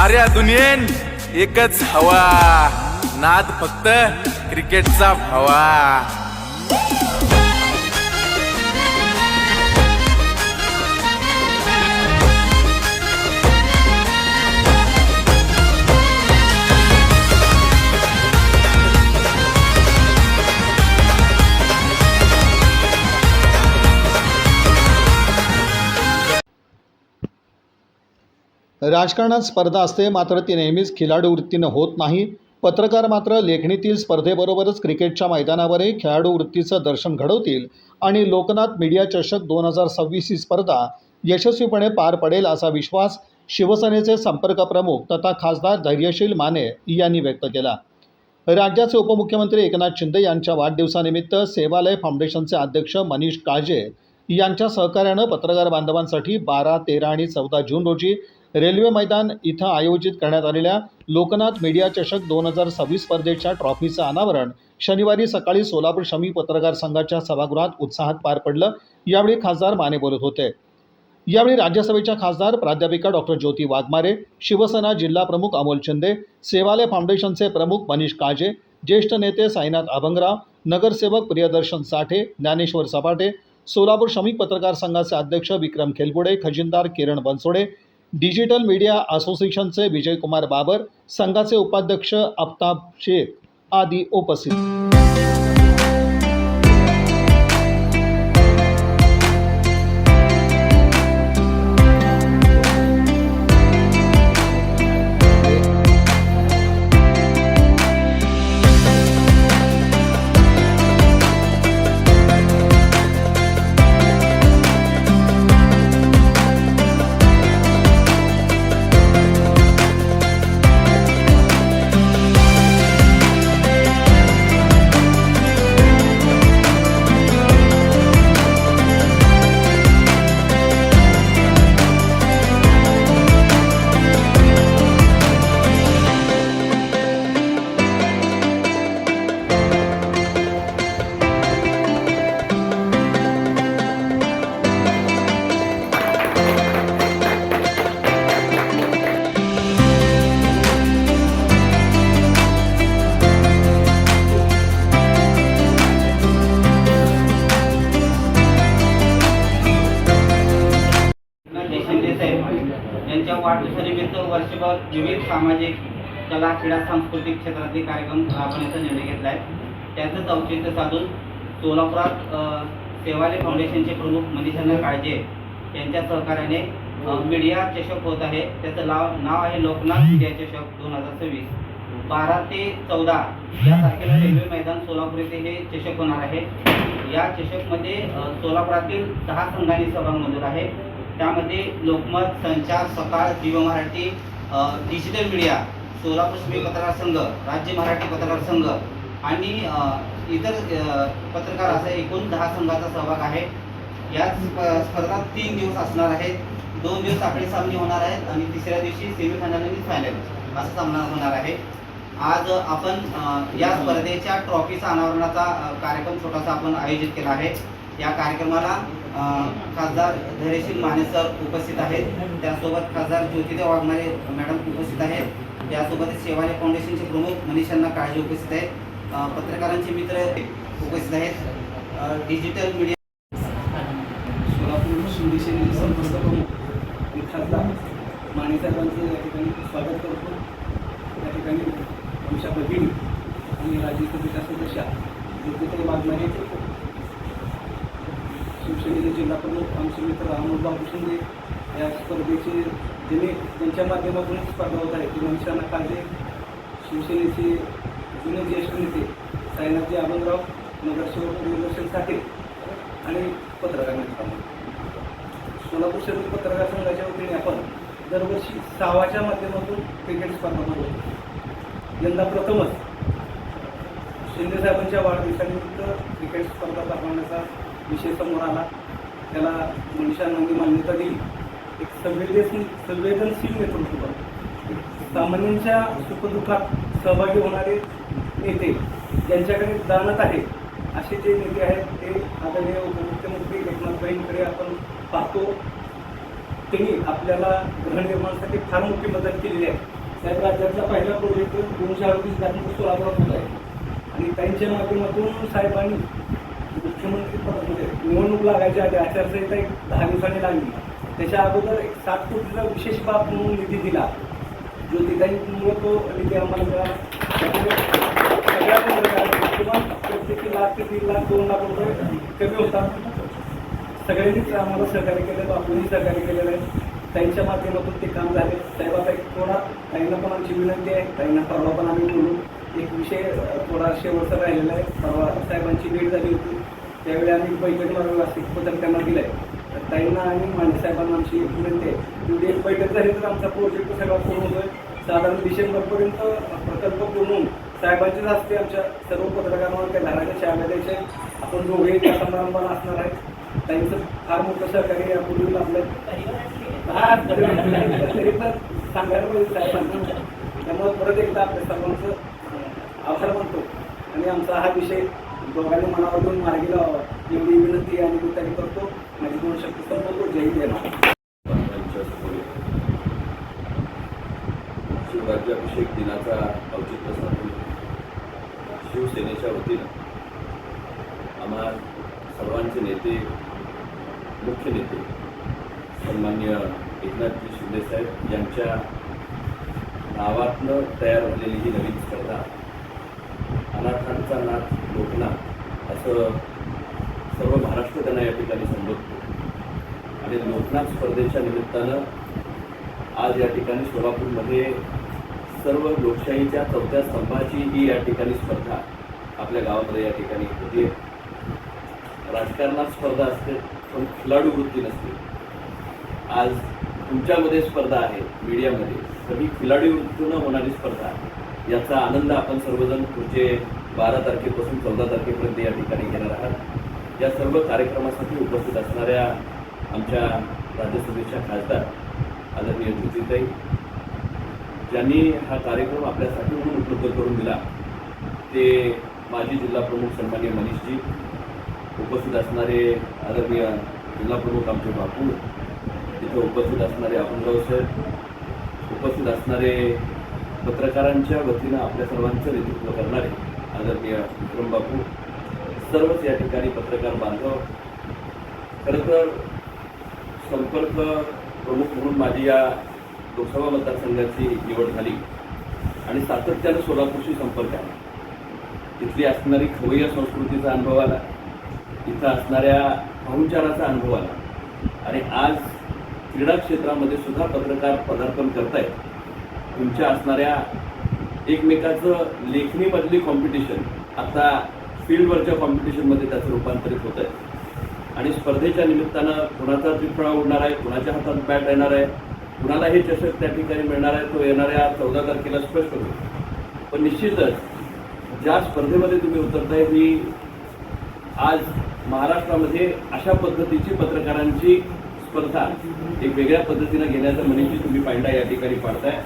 साऱ्या दुनियेन एकच हवा, नाद फक्त क्रिकेटचा हवा। राजकारणात स्पर्धा असते, मात्र ती नेहमीच खिलाडू वृत्तीनं होत नाही। पत्रकार मात्र लेखणीतील स्पर्धेबरोबरच क्रिकेटच्या मैदानावरही खेळाडू वृत्तीचं दर्शन घडवतील आणि लोकनाथ मीडिया चषक 2026 ही स्पर्धा यशस्वीपणे पार पडेल असा विश्वास शिवसेनेचे संपर्क प्रमुख तथा खासदार धैर्यशील माने यांनी व्यक्त केला। राज्याचे उपमुख्यमंत्री एकनाथ शिंदे यांच्या वाढदिवसानिमित्त सेवालय फाउंडेशनचे अध्यक्ष मनीष काळजे यांच्या सहकार्यानं पत्रकार बांधवांसाठी 12, 13 आणि 14 जून रोजी रेल्वे मैदान इथं आयोजित करण्यात आलेल्या लोकनाथ मीडिया चषक 2026 स्पर्धेच्या ट्रॉफीचं अनावरण शनिवारी सकाळी सोलापूर शमी पत्रकार संघाच्या सभागृहात उत्साहात पार पडलं। यावेळी खासदार माने बोलत होते। यावेळी राज्यसभेच्या खासदार प्राध्यापिका डॉक्टर ज्योती वाघमारे, शिवसेना जिल्हा प्रमुख अमोल शिंदे, सेवालय फाउंडेशनचे प्रमुख मनीष काळजे, ज्येष्ठ नेते साईनाथ अभंगराव, नगरसेवक प्रियदर्शन साठे, ज्ञानेश्वर सपाटे, सोलापूर शमी पत्रकार संघाचे अध्यक्ष विक्रम खेलपुडे, खजिनदार किरण बनसोडे, डिजिटल मीडिया असोसिएशनचे विजयकुमार बाबर, संघाचे उपाध्यक्ष आफ्ताब शेख आदी उपस्थित। यांच्या वाढदिवसानिमित्त वर्षभर विविध सामाजिक, कला, क्रीडा, सांस्कृतिक क्षेत्रातील कार्यक्रम राबवण्याचा निर्णय घेतला आहे। त्याचंच औचित्य साधून सोलापुरात सेवालय फाउंडेशनचे प्रमुख मनीष काळजे यांच्या सहकार्याने मीडिया चषक होत आहे। त्याचं नाव आहे लोकनाथ मीडिया चषक 2026। 12 ते 14 या तारखेला रेल्वे मैदान सोलापूर येथे हे चषक होणार आहे। या चषकमध्ये सोलापुरातील 10 संघांनी सहभाग नोंदवला आहे। त्यामध्ये लोकमत, संचार, सकाळ, दिव्य मराठी, डिजिटल मीडिया, सोलापूर शमी पत्रकार संघ, राज्य मराठी पत्रकार संघ आणि इतर पत्रकार असा एकूण 10 संघाचा सहभाग आहे। या स्पर्धा 3 दिवस असणार आहेत। 2 दिवस साखळी सामने होणार आहेत आणि तिसऱ्या दिवशी सेमीफायनल आणि फायनल असा सामना होणार आहे। आज आपण या स्पर्धेच्या ट्रॉफीचा अनावरणाचा कार्यक्रम छोटासा आपण आयोजित केला आहे। या कार्यक्रमाला खासदार धैर्यशील माने सर उपस्थित आहेत, त्यासोबत खासदार ज्योती वाघमारे मॅडम उपस्थित आहेत, त्यासोबत सेवालय फाउंडेशनचे प्रमुख मनीष काळजे उपस्थित आहेत, पत्रकारांचे मित्र उपस्थित आहेत, डिजिटल मीडिया सोलापूर शिवसेनेचे संपर्क प्रमुख खासदार माने साहेबांचं या ठिकाणी स्वागत करतो। या ठिकाणी आमच्या भगिनी आणि राज्यसभेच्या सदस्या ज्योती वाघमारे, शिवसेनेचे जिल्हा प्रमुख आमचे मित्र अमोलबाबू शिंदे, या स्पर्धेचे ज्यांच्या माध्यमातून स्पर्धा होत आहे ते मनीष काळजे, शिवसेनेचे जुने ज्येष्ठ नेते साईनाथजी अभंगराव, नगरसेवक प्रियदर्शन साठे आणि पत्रकार मित्र। सोलापूर शहर पत्रकार संघाच्या वतीने आपण दरवर्षी 6व्याच्या माध्यमातून क्रिकेट स्पर्धा भरवतो। यंदा प्रथमच शिंदे साहेबांच्या वाढदिवसानिमित्त क्रिकेट स्पर्धा भरवण्याचा विषय समोर आला। त्याला मनीषांनी मान्यता दिली। एक संवेदनशील नेतृत्व, सामान्यांच्या सुखदुःखात सहभागी होणारे नेते ज्यांच्याकडे जाणत आहे असे जे नेते आहेत ते आदरणीय उपमुख्यमंत्री एकनाथबाईंकडे आपण पाहतो। त्यांनी आपल्याला गृहनिर्माणासाठी फार मोठी मदत केलेली आहे। साहेब राज्यातला पहिला प्रोजेक्ट 238 गाठी सोलापुरात होत आहे आणि त्यांच्या माध्यमातून साहेबांनी मुख्यमंत्री पदामध्ये निवडणूक लागायच्या आधी आचारसंहिता एक 10 दिवसांनी लागली. त्याच्या अगोदर एक 7 कोटीचा विशेष बाब म्हणून निधी दिला. ज्योतिताईंमुळे तो निधी आम्हाला मिळाला. त्यामुळे सगळ्या किमान प्रत्येकी लाख ते 3 लाख 2 लाख रुपये कमी होतात. सगळ्यांनीच आम्हाला सहकार्य केलं, बापूंनी सहकार्य केलेलं आहे. त्यांच्या माध्यमातून ते काम झाले. साहेबाचा एक थोडा ताईंना पण आमची विनंती आहे. ताईंना परवा पण आम्ही बोलू. एक विषय थोडा शेवटचा राहिलेला आहे. परवा साहेबांची भेट झाली होती, त्यावेळी आम्ही बैठकीवर एक पत्रक त्यांना दिलं आहे. तर ताईंना आणि माने साहेबांना आमची विनंती आहे, तेवढी एक बैठक झाली तर आमचा प्रोजेक्ट सगळा पूर्ण होतो आहे. साधारण डिसेंबरपर्यंत प्रकल्प पूर्ण होऊन साहेबांचेच हस्ते आमच्या सर्व पत्रकारांना त्या घराच्या शाळा द्यायचे. आपण दोघेही त्या समारंभाला असणार आहे. त्यांचं फार मोठं सहकार्य यापूर्वी लाभलं तरी पण सांगायला पाहिजे साहेबांना. त्यामुळे परत एकदा आपल्या सर्वांचं आभार मानतो आणि आमचा हा विषय दोघांनी मनावर घेऊन मार्गी लावावा एवढी विनंती आणि कृतज्ञ करतो. माझी 2 शब्द संपवतो. जय जय. शिवराज्याभिषेक दिनाचा औचित्य साधून शिवसेनेच्या वतीनं आम्हा सर्वांचे नेते, मुख्य नेते सन्माननीय एकनाथजी शिंदेसाहेब यांच्या नावातनं तयार झालेली ही नवीन स्पर्धा अनाथांचा नाथ लोकनाथ असं सर्व महाराष्ट्र त्यांना या ठिकाणी संबोधतो. आणि लोकनाथ स्पर्धेच्या निमित्तानं आज या ठिकाणी सोलापूरमध्ये सर्व लोकशाहीच्या 4थ्या स्तंभाची ही या ठिकाणी स्पर्धा आपल्या गावामध्ये या ठिकाणी होती. राजकारणात स्पर्धा असते पण खिलाडू वृत्ती नसते. आज तुमच्यामध्ये स्पर्धा आहे, मीडियामध्ये सगळी खिलाडी वृत्तीनं होणारी स्पर्धा आहे. याचा आनंद आपण सर्वजण पुढचे 12 तारखेपासून 14 तारखेपर्यंत या ठिकाणी घेणार आहात. या सर्व कार्यक्रमासाठी उपस्थित असणाऱ्या आमच्या राज्यसभेच्या खासदार आदरणीय ज्योतिताई, ज्यांनी हा कार्यक्रम आपल्यासाठी म्हणून उपलब्ध करून दिला, ते माजी जिल्हाप्रमुख सन्माननीय मनीषजी, उपस्थित असणारे आदरणीय जिल्हाप्रमुख आमचे बापू, तिथे उपस्थित असणारे अपुनराव साहेब, उपस्थित असणारे पत्रकारांच्या वतीनं आपल्या सर्वांचं नेतृत्व करणारे आदरणीय विक्रम बापू, सर्वच या ठिकाणी पत्रकार बांधव. खरं तर संपर्क प्रमुख म्हणून माझी या लोकसभा मतदारसंघाची निवड झाली आणि सातत्यानं सोलापूरशी संपर्क आला. तिथली असणारी खवय्या संस्कृतीचा अनुभव आला, इथं असणाऱ्या पाहुणचाराचा अनुभव आला आणि आज क्रीडा क्षेत्रामध्ये सुद्धा पत्रकार पदार्पण करतायत. तुमच्या असणाऱ्या एकमेकाचं लेखणीमधली कॉम्पिटिशन आता फील्डवरच्या कॉम्पिटिशनमध्ये त्याचं रूपांतरित होत आहे आणि स्पर्धेच्या निमित्तानं कुणाचा त्रिफळा उडणार आहे, कुणाच्या हातात बॅट येणार आहे, कुणाला हे चषक त्या ठिकाणी मिळणार आहे, तो येणाऱ्या 14 तारखेला स्पष्ट होईल. पण निश्चितच ज्या स्पर्धेमध्ये तुम्ही उतरताय ही आज महाराष्ट्रामध्ये अशा पद्धतीची पत्रकारांची स्पर्धा एक वेगळ्या पद्धतीनं घेण्याचं मनीषी तुम्ही पायंडा या ठिकाणी पाडताय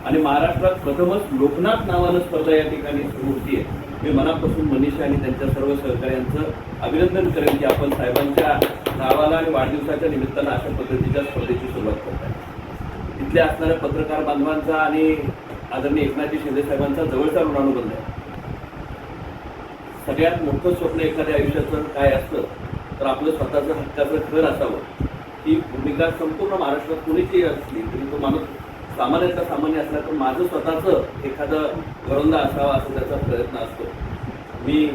आणि महाराष्ट्रात प्रथमच लोकनाथ नावानं स्पर्धा या ठिकाणी सुरू होती आहे. मी मनापासून मनीषा आणि त्यांच्या सर्व सहकाऱ्यांचं अभिनंदन करेन की आपण साहेबांच्या नावाला आणि वाढदिवसाच्या निमित्तानं अशा पद्धतीच्या स्पर्धेची सुरुवात करताय. तिथल्या असणाऱ्या पत्रकार बांधवांचा आणि आदरणीय एकनाथजी शिंदे साहेबांचा जवळचा ऋणानुबंध आहे. सगळ्यात मोठं स्वप्न एखाद्या आयुष्याचं काय असतं तर आपलं स्वतःचं हक्काचं घर असावं. ही भूमिका संपूर्ण महाराष्ट्रात कोणीची असली तरी तो माणूस सामान्याचा सामान्य असला तर माझं स्वतःचं एखादं घरोंदा असावा असं त्याचा प्रयत्न असतो. मी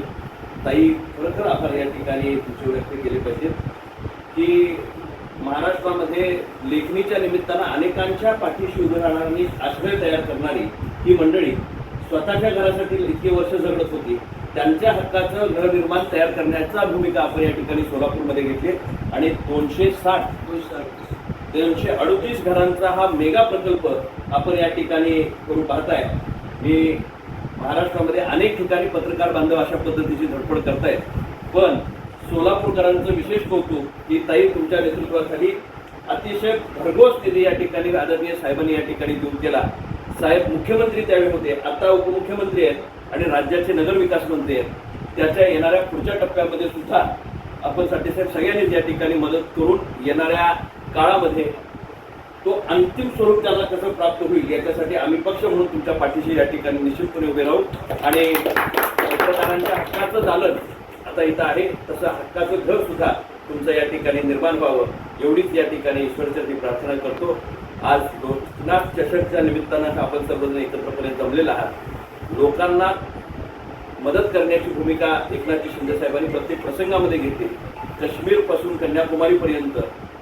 ताई खरोखर आभार या ठिकाणी तुमचे व्यक्त केले पाहिजेत की महाराष्ट्रामध्ये लेखणीच्या निमित्तानं अनेकांच्या पाठीशी उभं राहणारी, आश्रय तयार करणारी ही मंडळी स्वतःच्या घरासाठी इतकी वर्ष झगडत होती. त्यांच्या हक्काचं गृहनिर्माण तयार करण्याचा भूमिका आपण या ठिकाणी सोलापूरमध्ये घेतली आणि 238 घरांचा हा मेगा प्रकल्प आपण या ठिकाणी करू पाहताय. मी महाराष्ट्रामध्ये अनेक ठिकाणी पत्रकार बांधव अशा पद्धतीची धडपड करतायत, पण सोलापूरकरांचं विशेष कौतुक की ताई तुमच्या नेतृत्वाखाली अतिशय भरघोस निधी या ठिकाणी आदरणीय साहेबांनी या ठिकाणी देऊन केला. साहेब मुख्यमंत्री त्यावेळी होते, आता उपमुख्यमंत्री आहेत आणि राज्याचे नगरविकास मंत्री आहेत. त्याच्या येणाऱ्या पुढच्या टप्प्यामध्ये सुद्धा आपण साठे साहेब सगळ्यांनीच या ठिकाणी मदत करून येणाऱ्या काळामध्ये तो अंतिम स्वरूप त्यांना कसं प्राप्त होईल याच्यासाठी आम्ही पक्ष म्हणून तुमच्या पाठीशी या ठिकाणी निश्चितपणे उभे राहू आणि पत्रकारांच्या हक्काचं दालन आता इथं आहे तसं हक्काचं घर सुद्धा तुमचं या ठिकाणी निर्माण व्हावं एवढीच या ठिकाणी ईश्वरचरणी प्रार्थना करतो. आज लोकनाथ चषकच्या निमित्तानं आपण सर्वजण एकत्रपणे जमलेला आहात. लोकांना मदत करण्याची भूमिका एकनाथजी शिंदे साहेबांनी प्रत्येक प्रसंगामध्ये घेतली. काश्मीरपासून कन्याकुमारीपर्यंत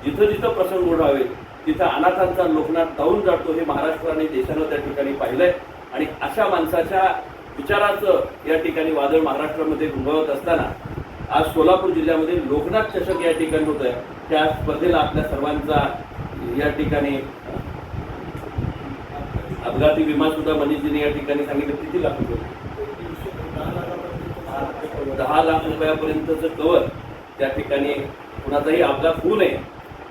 जिथं जिथं प्रसंग ओढावेल तिथं अनाथांचा लोकनाथ धावून जातो हे महाराष्ट्राने देशानं त्या ठिकाणी पाहिलंय. आणि अशा माणसाच्या विचाराचं या ठिकाणी वादळ महाराष्ट्रामध्ये घुंगवत असताना आज सोलापूर जिल्ह्यामध्ये लोकनाथ चषक या ठिकाणी होत आहे. त्या स्पर्धेला आपल्या सर्वांचा या ठिकाणी अपघाती विमा सुद्धा मनीषजीने या ठिकाणी सांगितलं किती लाख रुपये 10 लाख रुपयापर्यंतचं कव्हर त्या ठिकाणी कुणाचाही अपघात होऊ नये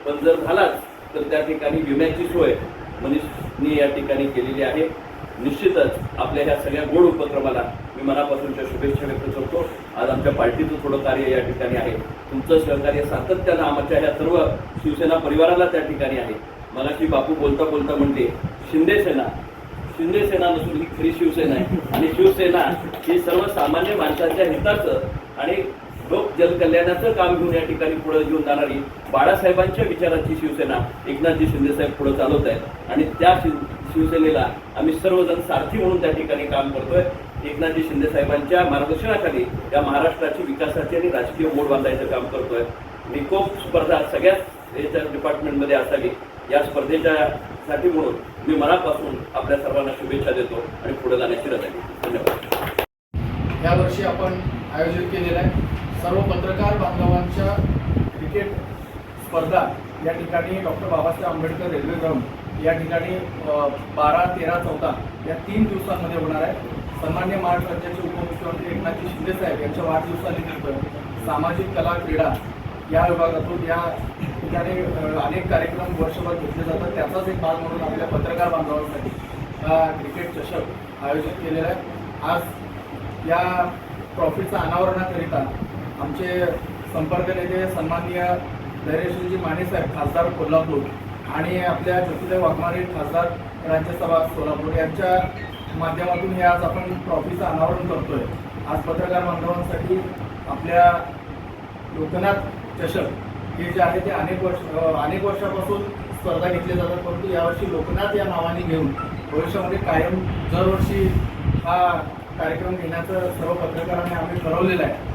पण जर झालाच तर त्या ठिकाणी विम्याची सोय मनीषनी या ठिकाणी केलेली आहे. निश्चितच आपल्या ह्या सगळ्या गोड उपक्रमाला मी मनापासूनच्या शुभेच्छा व्यक्त करतो. आज आमच्या पार्टीचं थोडं कार्य या ठिकाणी आहे. तुमचं सहकार्य सातत्यानं आमच्या ह्या सर्व शिवसेना परिवाराला त्या ठिकाणी आहे. मगाशी बापू बोलता बोलता म्हणते शिंदेसेना नसून ही खरी शिवसेना आहे आणि शिवसेना ही सर्वसामान्य माणसाच्या हिताचं आणि लोक जलकल्याणाचं काम घेऊन या ठिकाणी पुढे घेऊन जाणारी बाळासाहेबांच्या विचाराची शिवसेना एकनाथजी शिंदेसाहेब पुढे चालवत आहेत आणि त्या शिवसेनेला आम्ही सर्वजण सारथी म्हणून त्या ठिकाणी काम करतोय. एकनाथजी शिंदे साहेबांच्या मार्गदर्शनाखाली या महाराष्ट्राची विकासाची आणि राजकीय मोड बांधायचं काम करतोय. निकोप स्पर्धा सगळ्याच याच्या डिपार्टमेंटमध्ये असावी या स्पर्धेच्या साठी म्हणून मी मनापासून आपल्या सर्वांना शुभेच्छा देतो आणि पुढे जाण्याची रजा घेतो. धन्यवाद. यावर्षी आपण आयोजित केलेलं आहे सर्व पत्रकार बांधवांच्या क्रिकेट स्पर्धा या ठिकाणी doctor Babasaheb Ambedkar railway ground या ठिकाणी 12, 13, 14 या 3 दिवसांमध्ये होणार आहे. सन्मान्य महाराष्ट्र राज्याचे उपमुख्यमंत्री एकनाथजी शिंदे साहेब यांच्या वाढदिवसानिमित्त सामाजिक कला क्रीडा या विभागातून या ठिकाणी अनेक कार्यक्रम वर्षभर घेतले जातात. त्याचाच एक भाग म्हणून आपल्या पत्रकार बांधवांसाठी हा क्रिकेट चषक आयोजित केलेला आहे. आज या ट्रॉफीचा अनावरणाकरिता आमचे संपर्क नेते सन्माननीय धैर्यशीलजी माने साहेब खासदार कोल्हापूर आणि आपल्या ज्योतिराव वाघमारे खासदार राज्यसभा सोलापूर यांच्या माध्यमातून हे आज आपण ट्रॉफीचं अनावरण करतोय. आज पत्रकार बांधवांसाठी आपल्या लोकनाथ चषक हे जे आहे ते अनेक वर्षापासून स्पर्धा घेतल्या जातात परंतु यावर्षी लोकनाथ या नावाने घेऊन भविष्यामध्ये कायम दरवर्षी हा कार्यक्रम घेण्याचं सर्व पत्रकारांनी आम्ही ठरवलेलं आहे.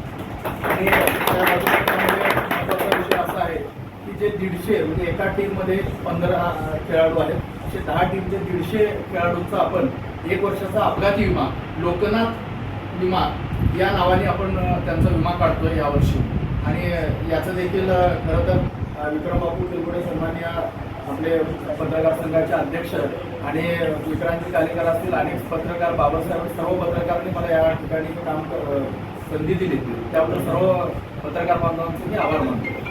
आणि महत्त्वाचा विषय असा आहे की जे 150 म्हणजे एका टीममध्ये 15 खेळाडू आहेत असे 10 टीमचे 150 खेळाडूंचा आपण 1 वर्षाचा अपघाती विमा लोकनाथ विमा या नावाने आपण त्यांचा विमा काढतोय यावर्षी. आणि याचं देखील खरं तर विक्रमबापू तेलगुडे सन्मान्य आपले पत्रकार संघाचे अध्यक्ष आणि विक्रांती कालेकर असतील अनेक पत्रकार बाबासाहेब सर्व पत्रकारांनी मला या ठिकाणी काम संधी दिली त्याबद्दल सर्व पत्रकार बांधवांचे मी आभार मानतो.